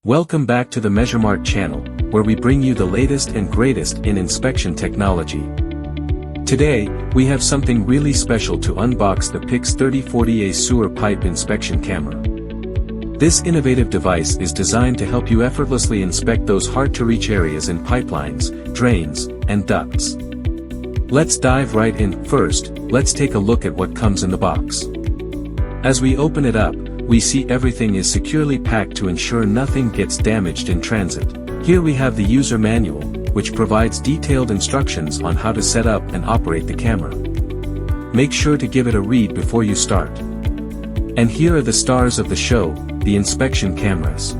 Welcome back to the Measure-mart channel, where we bring you the latest and greatest in inspection technology. Today, we have something really special to unbox: the PIX 3040A sewer pipe inspection camera. This innovative device is designed to help you effortlessly inspect those hard-to-reach areas in pipelines, drains, and ducts. Let's dive right in. First, let's take a look at what comes in the box. As we open it up, we see everything is securely packed to ensure nothing gets damaged in transit. Here we have the user manual, which provides detailed instructions on how to set up and operate the camera. Make sure to give it a read before you start. And here are the stars of the show, the inspection cameras.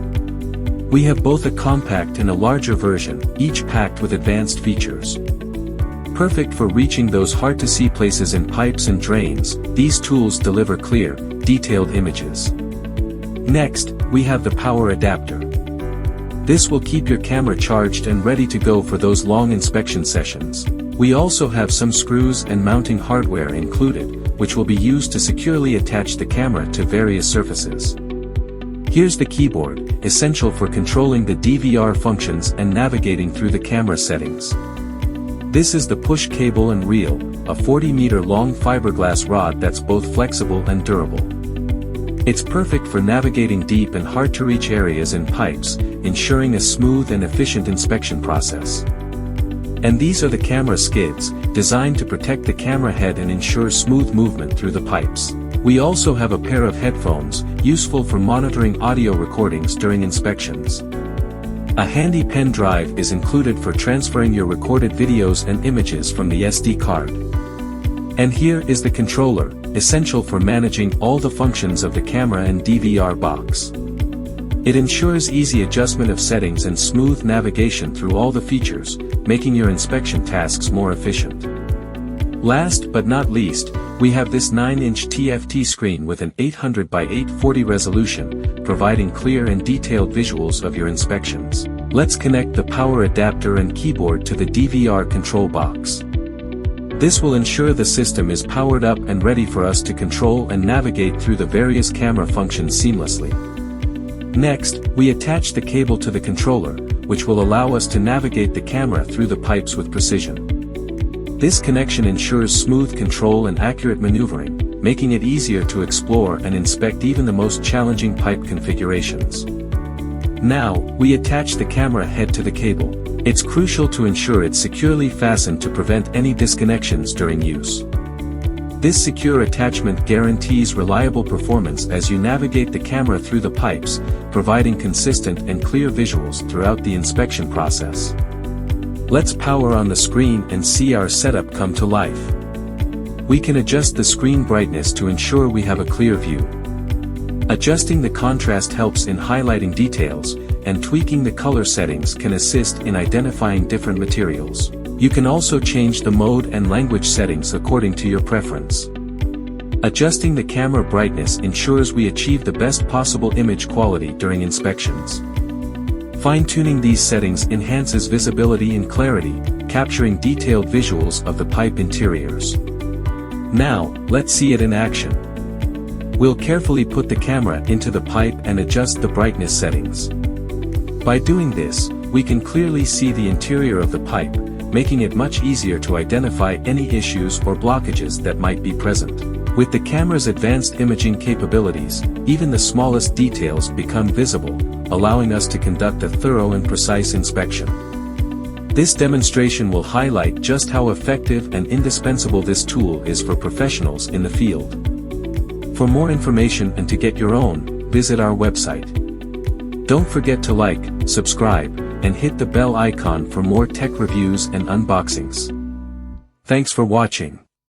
We have both a compact and a larger version, each packed with advanced features. Perfect for reaching those hard-to-see places in pipes and drains, these tools deliver clear, detailed images. Next, we have the power adapter. This will keep your camera charged and ready to go for those long inspection sessions. We also have some screws and mounting hardware included, which will be used to securely attach the camera to various surfaces. Here's the keyboard, essential for controlling the DVR functions and navigating through the camera settings. This is the push cable and reel, a 40-meter long fiberglass rod that's both flexible and durable. It's perfect for navigating deep and hard-to-reach areas in pipes, ensuring a smooth and efficient inspection process. And these are the camera skids, designed to protect the camera head and ensure smooth movement through the pipes. We also have a pair of headphones, useful for monitoring audio recordings during inspections. A handy pen drive is included for transferring your recorded videos and images from the SD card. And here is the controller, essential for managing all the functions of the camera and DVR box. It ensures easy adjustment of settings and smooth navigation through all the features, making your inspection tasks more efficient. Last but not least, we have this 9-inch TFT screen with an 800 by 840 resolution, providing clear and detailed visuals of your inspections. Let's connect the power adapter and keyboard to the DVR control box. This will ensure the system is powered up and ready for us to control and navigate through the various camera functions seamlessly. Next, we attach the cable to the controller, which will allow us to navigate the camera through the pipes with precision. This connection ensures smooth control and accurate maneuvering, making it easier to explore and inspect even the most challenging pipe configurations. Now, we attach the camera head to the cable. It's crucial to ensure it's securely fastened to prevent any disconnections during use. This secure attachment guarantees reliable performance as you navigate the camera through the pipes, providing consistent and clear visuals throughout the inspection process. Let's power on the screen and see our setup come to life. We can adjust the screen brightness to ensure we have a clear view. Adjusting the contrast helps in highlighting details, and tweaking the color settings can assist in identifying different materials. You can also change the mode and language settings according to your preference. Adjusting the camera brightness ensures we achieve the best possible image quality during inspections. Fine-tuning these settings enhances visibility and clarity, capturing detailed visuals of the pipe interiors. Now, let's see it in action. We'll carefully put the camera into the pipe and adjust the brightness settings. By doing this, we can clearly see the interior of the pipe, making it much easier to identify any issues or blockages that might be present. With the camera's advanced imaging capabilities, even the smallest details become visible, allowing us to conduct a thorough and precise inspection. This demonstration will highlight just how effective and indispensable this tool is for professionals in the field. For more information and to get your own, visit our website. Don't forget to like, subscribe, and hit the bell icon for more tech reviews and unboxings. Thanks for watching.